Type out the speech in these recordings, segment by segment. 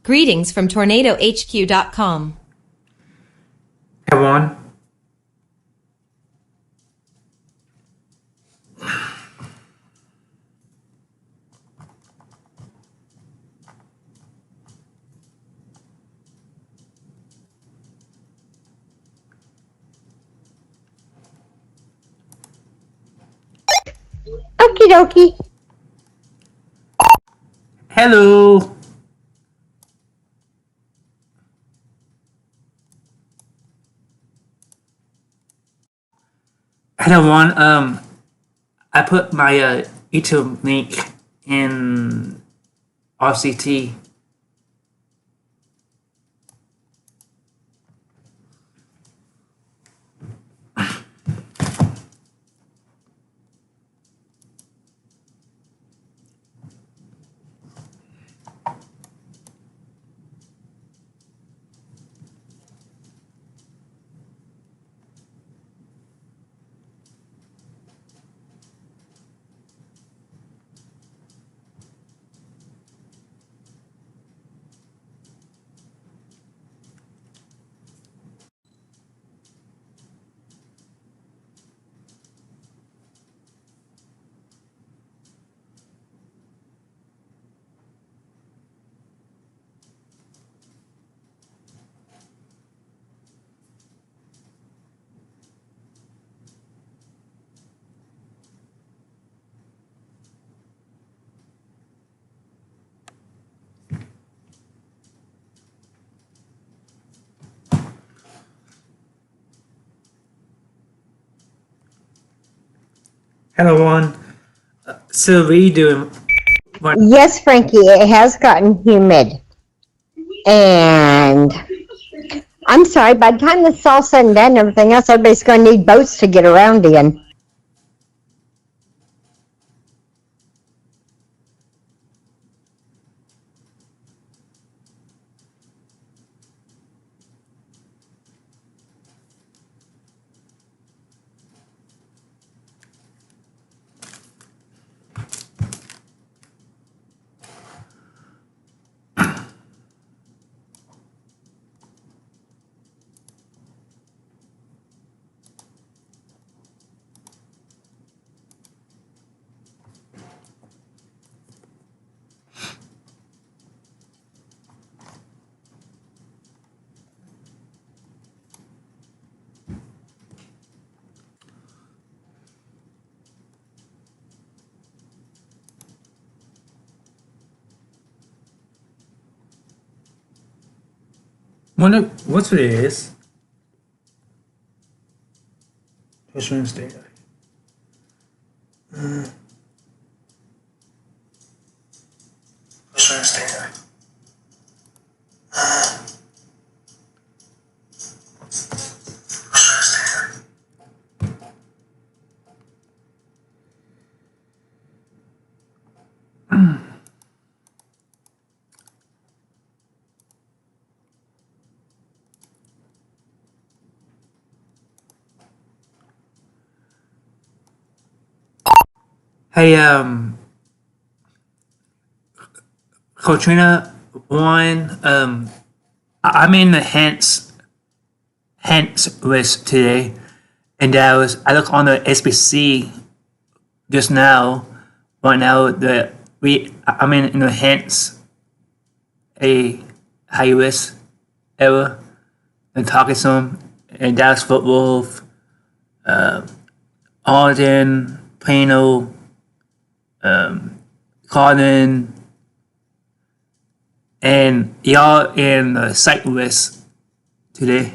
Greetings from TornadoHQ.com. Everyone. Okie dokie. Hello. Hello everyone. I put my YouTube link in RCT. Hello everyone. So what are you doing? Yes, Frankie, it has gotten humid. And I'm sorry, by the time this is all said and done and everything else, everybody's going to need boats to get around in. Wonder what's what it is. What's Wednesday? What's Wednesday? Hey, Katrina, one, I'm in the hints list today, and I look on the SBC just now, right now that I'm in the hints a high risk era, and talking some and Dallas Fort Worth, Arden, Plano, Carden, and y'all in the site list today.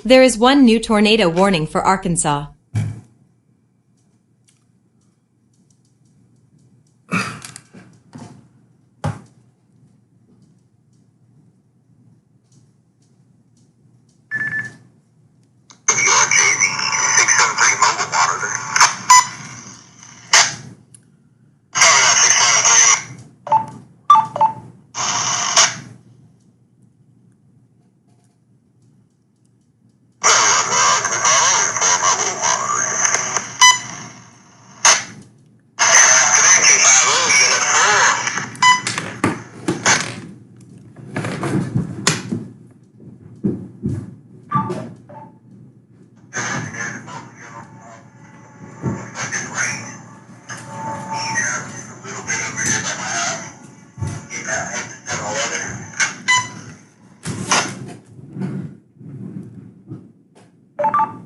There is one new tornado warning for Arkansas.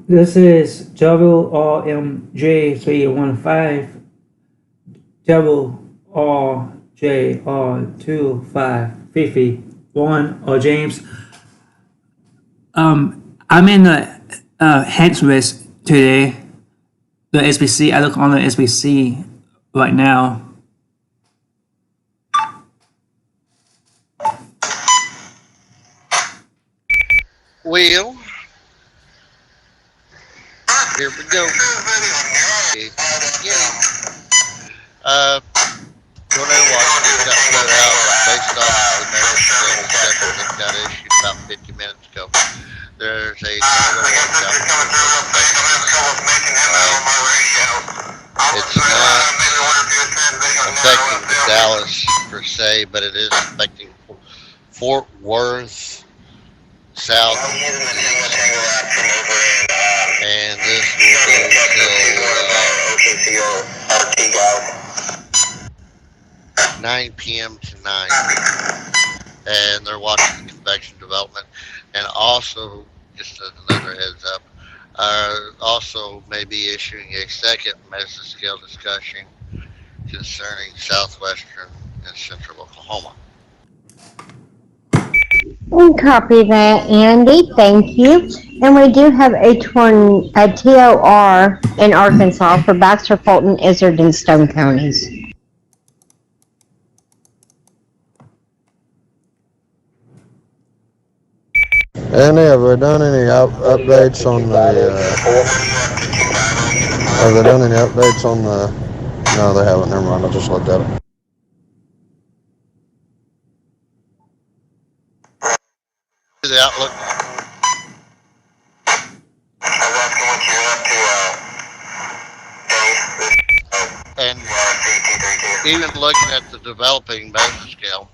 This is WRMJ315, WRJR2551, or James. I'm in the hands list today. The SBC. I look on the SBC right now. Well, here we go. Tornado watch just got put out based off the measure scale discussion that got issued about 50 minutes ago. There's a tornado watch out for it's not affecting Dallas per se, but it is affecting Fort Worth, south, and this will go till 9 p.m. tonight. And they're watching the convection development. And also, just as another heads up, also may be issuing a second mesoscale discussion concerning southwestern and central Oklahoma. And copy that, Andy. Thank you. And we do have a TOR in Arkansas for Baxter, Fulton, Izzard, and Stone counties. Andy, have they done any updates on the? Have they done any updates on the? No, they haven't. Never mind. I just looked at it. The outlook. And even looking at the developing mesoscale,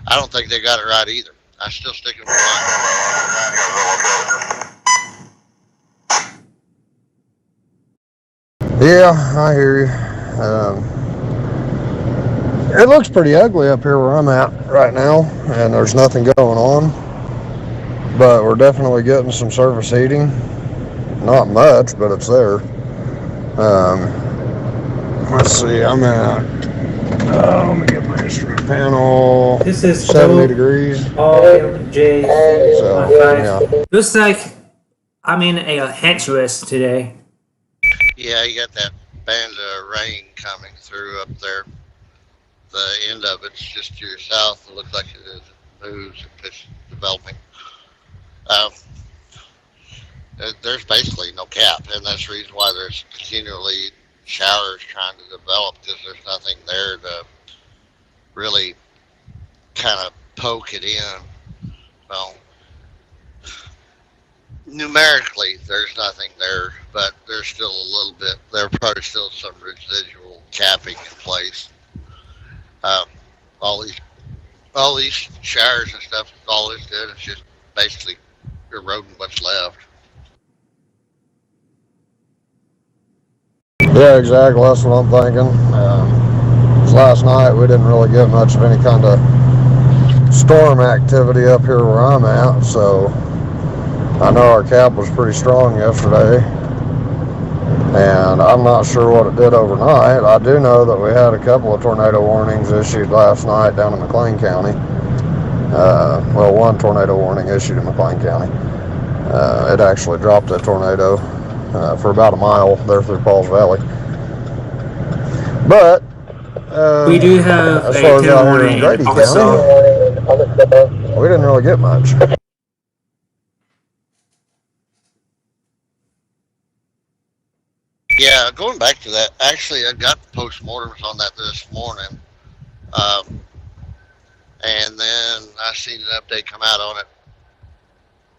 I don't think they got it right either. I'm still sticking with mine. Yeah, I hear you. It looks pretty ugly up here where I'm at right now, and there's nothing going on. But we're definitely getting some surface heating. Not much, but it's there. Let's see, I'm at, let me get my instrument panel. This is 70 degrees. RMJ. So, yeah. Looks like I'm in a hands list today. Yeah, you got that band of rain coming through up there. The end of it's just to your south. It looks like it moves and it's developing. There's basically no cap, and that's the reason why there's continually showers trying to develop, because there's nothing there to really kind of poke it in. Well, numerically, there's nothing there, but there's still a little bit. There's probably still some residual capping in place. All these showers and stuff, all it's doing is just basically eroding what's left. Yeah, exactly. That's what I'm thinking. Last night we didn't really get much of any kind of storm activity up here where I'm at, so I know our cap was pretty strong yesterday, and I'm not sure what it did overnight. I do know that we had a couple of tornado warnings issued last night down in McLean County. Well, one tornado warning issued in McLean County. It actually dropped a tornado for about a mile there through Pauls Valley. But We do have as a far as tornado out here warning in in Grady Arkansas. County, we didn't really get much. Yeah, going back to that, actually, I got the postmortems on that this morning. And then I seen an update come out on it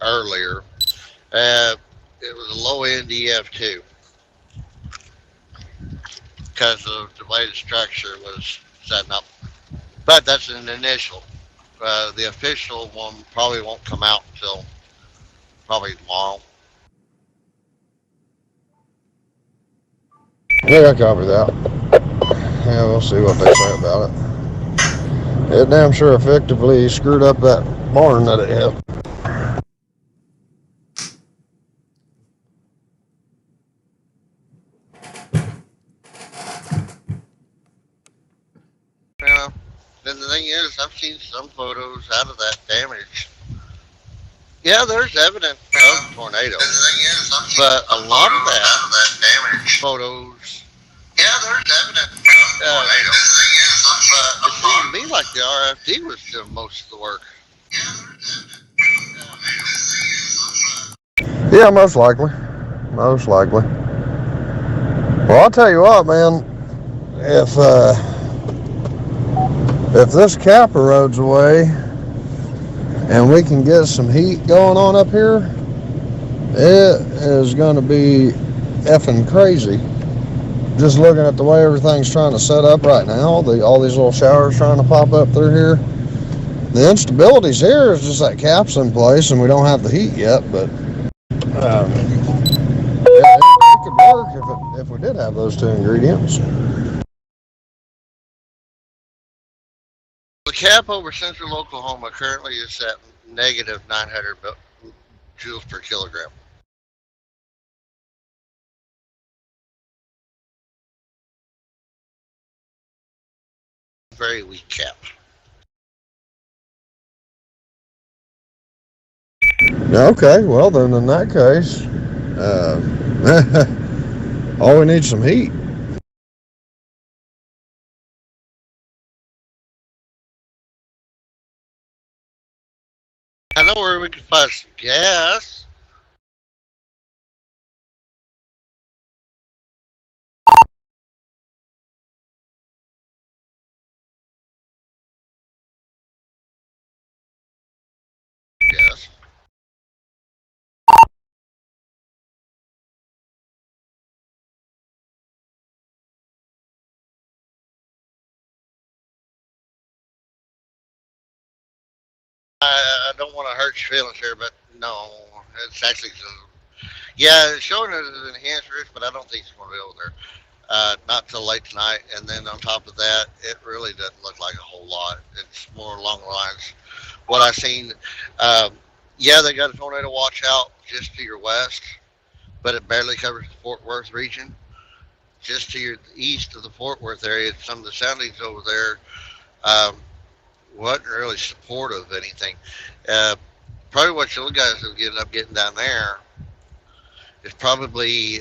earlier. It was a low end EF2 because of the way the structure was setting up. But that's an initial. The official one probably won't come out until probably tomorrow. Yeah, I copy that. Yeah, we'll see what they say about it. It damn sure effectively screwed up that barn that it hit. And the thing is, I've seen some photos out of that damage. Yeah, there's evidence of tornado, but a lot of that photos. Yeah, there's evidence of tornado, but it seemed to me like the RFD was doing most of the work. Yeah, most likely. Most likely. Well, I'll tell you what, man. If this cap erodes away and we can get some heat going on up here, it is going to be effing crazy. Just looking at the way everything's trying to set up right now, all these little showers trying to pop up through here. The instability's here, it's just that cap's in place and we don't have the heat yet, but yeah, it could work if we did have those two ingredients. The cap over central Oklahoma currently is at negative 900 joules per kilogram. Very weak cap. Okay, well then in that case, all we need is some heat. I know where we can find some gas. Yes. I don't want to hurt your feelings here, but no, it's actually, yeah, it's showing it as enhanced risk, but I don't think it's going to be over there. Not till late tonight, and then on top of that, it really doesn't look like a whole lot. It's more along the lines what I've seen. Yeah, they got a tornado watch out just to your west, but it barely covers the Fort Worth region. Just to your east of the Fort Worth area, some of the soundings over there wasn't really supportive of anything. Probably what you guys will end up getting down there is probably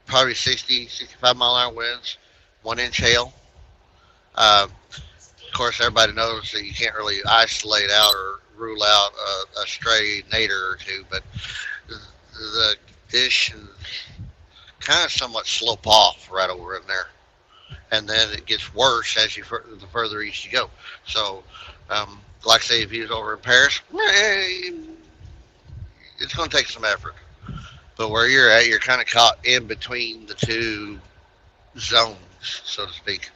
60, 65 mile an hour winds, 1 inch hail. Of course, everybody knows that you can't really isolate out or rule out a stray nadir or two, but the conditions kind of somewhat slope off right over in there. And then it gets worse as the further east you go. So, like I say, if he was over in Paris, it's going to take some effort. But where you're at, you're kind of caught in between the two zones, so to speak.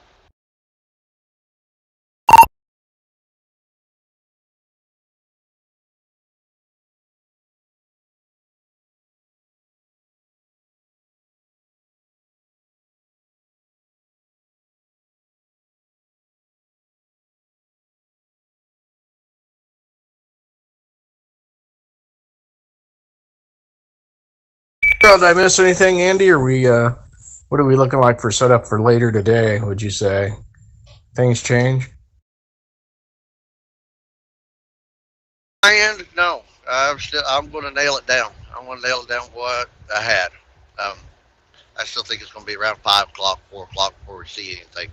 Did I miss anything, Andy? Or what are we looking like for setup for later today? Would you say things change? And no, I'm going to nail it down. I'm going to nail it down what I had. I still think it's going to be around 5 o'clock, 4 o'clock before we see anything.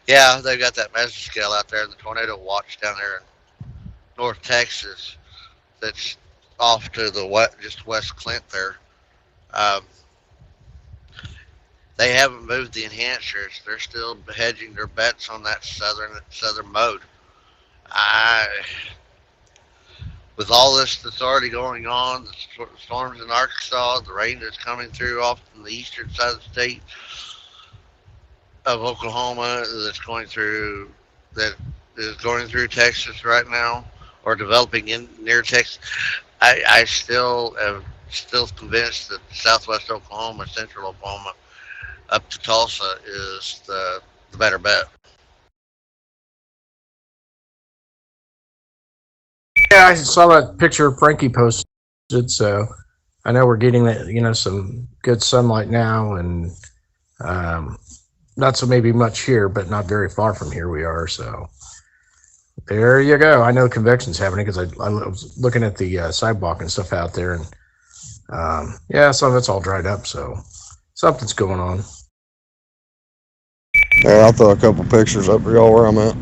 Yeah, they've got that mesoscale out there, and the tornado watch down there in North Texas. That's off to the west, just West Clint there. They haven't moved the enhancers. They're still hedging their bets on that southern mode. With all this that's already going on, the storms in Arkansas, the rain that's coming through off from the eastern side of the state of Oklahoma, that is going through Texas right now, or developing in near Texas. I still am convinced that southwest Oklahoma, central Oklahoma, up to Tulsa is the better bet. Yeah, I saw that picture Frankie posted, so I know we're getting that, some good sunlight now, and not so maybe much here, but not very far from here we are. So there you go. I know convection's happening because I was looking at the sidewalk and stuff out there, and yeah, some of it's all dried up. So something's going on. Yeah, I'll throw a couple pictures up for y'all where I'm at.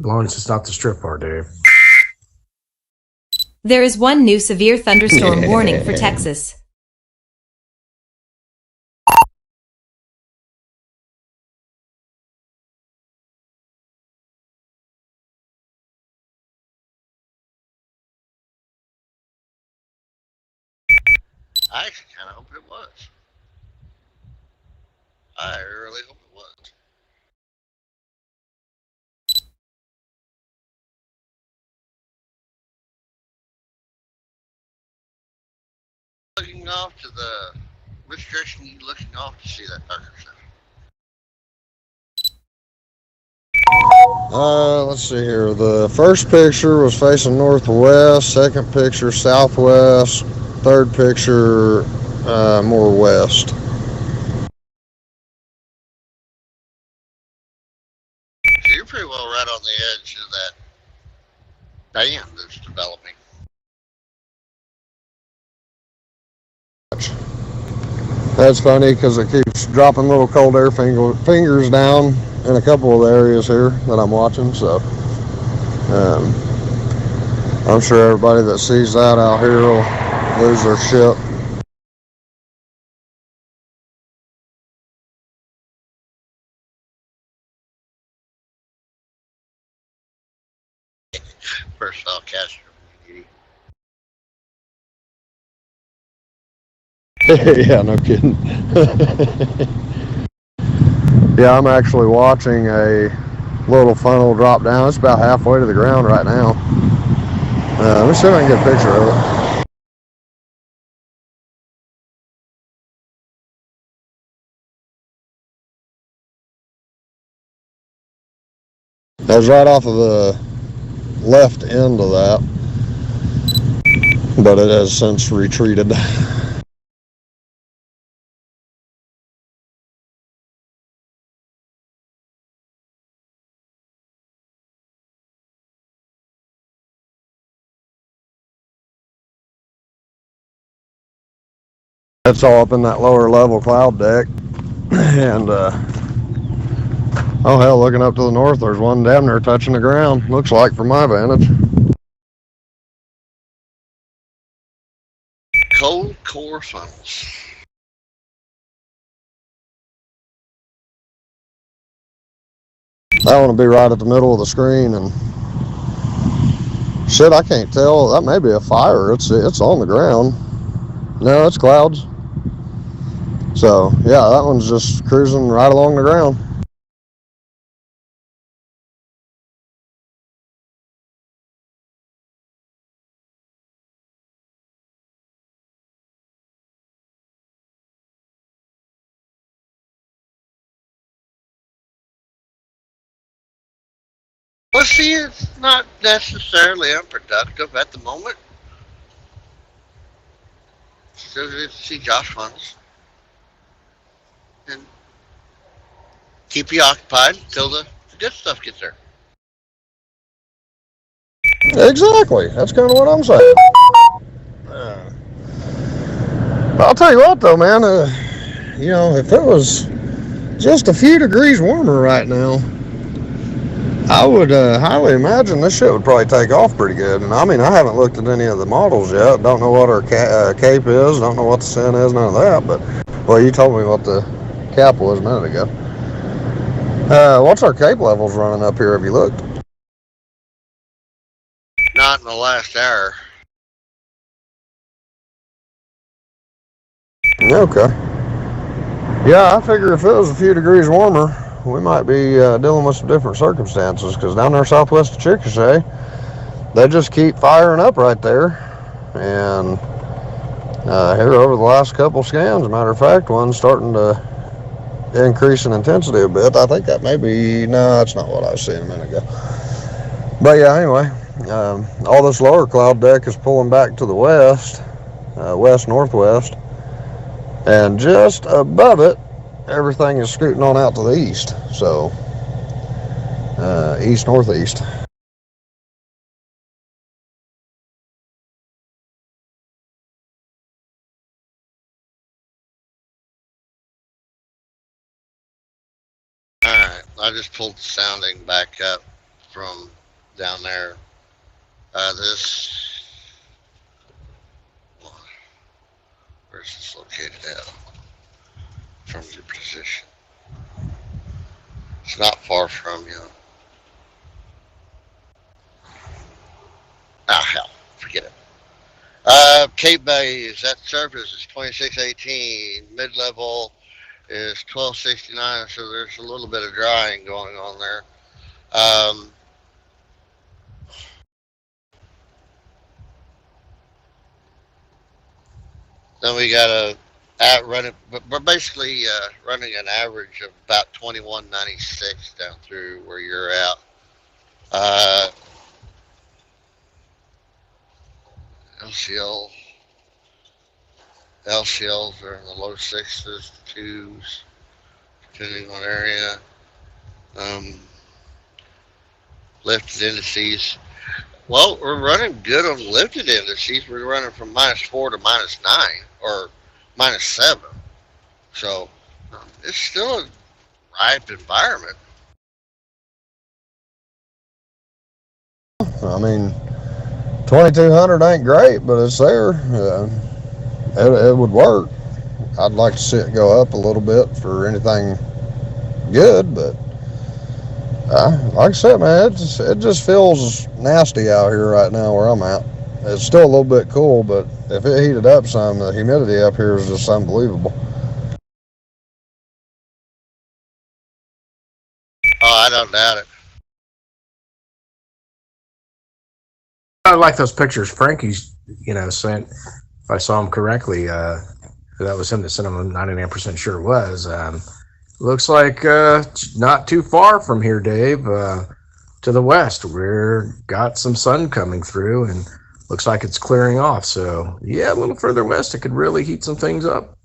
As long as it's not the strip bar, Dave. There is one new severe thunderstorm warning for Texas. I actually kind of hope it was. I really hope it was. Looking off to the, which direction are you looking off to see that darker stuff? Let's see here. The first picture was facing northwest, second picture southwest, third picture more west. So you're pretty well right on the edge of that dam that's developing. That's funny because it keeps dropping little cold air fingers down in a couple of the areas here that I'm watching. So I'm sure everybody that sees that out here will lose their shit. First off, Castro. Yeah, no kidding. Yeah, I'm actually watching a little funnel drop down. It's about halfway to the ground right now. Let me see if I can get a picture of it. That was right off of the left end of that, but it has since retreated. That's all up in that lower level cloud deck. And oh hell, looking up to the north, there's one down there touching the ground, looks like, from my vantage. Cold core funnels. That one will be right at the middle of the screen, and shit, I can't tell. That may be a fire. It's on the ground. No, it's clouds. So yeah, that one's just cruising right along the ground. Well, see, it's not necessarily unproductive at the moment. So you see Josh funnels. And keep you occupied until the good stuff gets there. Exactly. That's kind of what I'm saying. I'll tell you what, though, man. You know, if it was just a few degrees warmer right now, I would highly imagine this shit would probably take off pretty good. And I mean, I haven't looked at any of the models yet. Don't know what our cape is. Don't know what the sin is. None of that. But well, you told me what the cap was a minute ago. What's our cape levels running up here? Have you looked? Not in the last hour. Okay. Yeah, I figure if it was a few degrees warmer, we might be dealing with some different circumstances, because down there southwest of Chickasha, they just keep firing up right there. And here over the last couple scans, as a matter of fact, one's starting to increase in intensity a bit. I think that may be, no, that's not what I was seeing a minute ago. But yeah, anyway, all this lower cloud deck is pulling back to the west. west northwest, and just above it, everything is scooting on out to the east. So east northeast. Alright, I just pulled the sounding back up from down there. Where's this located at? From your position. It's not far from you. Ah, hell, forget it. Cape Bay is at surface is 2618. Mid-level is 1269, so there's a little bit of drying going on there. Then we got running, but we're basically running an average of about 2196 down through where you're at. LCLs are in the low sixes, twos, depending on area. Lifted indices. Well, we're running good on lifted indices. We're running from -4 to -9 or -7. So it's still a ripe environment. I mean, 2200 ain't great, but it's there. It would work. I'd like to see it go up a little bit for anything good, but like I said, man, it just feels nasty out here right now where I'm at. It's still a little bit cool, but if it heated up some, the humidity up here is just unbelievable. Oh, I don't doubt it. I like those pictures Frankie's, sent. If I saw him correctly, that was him that sent him. I'm 99% sure it was. Looks like not too far from here, Dave, to the west. We're got some sun coming through, and looks like it's clearing off. So, yeah, a little further west, it could really heat some things up.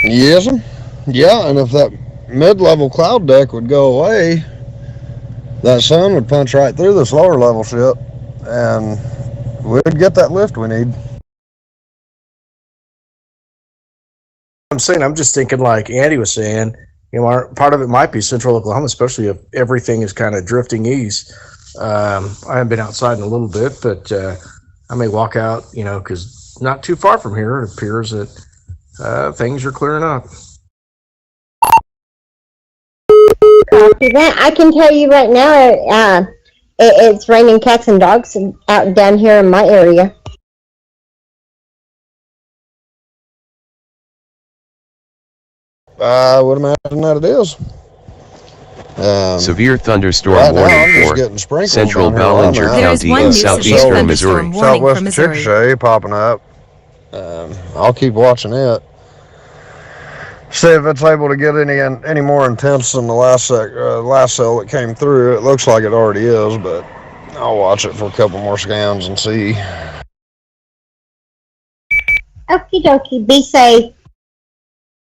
Yes, yeah, and if that mid-level cloud deck would go away, that sun would punch right through this lower level shit, and we'd get that lift we need. I'm just thinking, like Andy was saying, part of it might be central Oklahoma, especially if everything is kind of drifting east. I haven't been outside in a little bit, but I may walk out, because not too far from here, it appears that things are clearing up. I can tell you right now, it's raining cats and dogs out down here in my area. I would imagine that it is. Severe thunderstorm Right warning for central Ballinger County in southeastern Missouri. Southwest of Chickasha popping up. I'll keep watching it. See if it's able to get any more intense than the last cell that came through. It looks like it already is, but I'll watch it for a couple more scans and see. Okie dokie, be safe.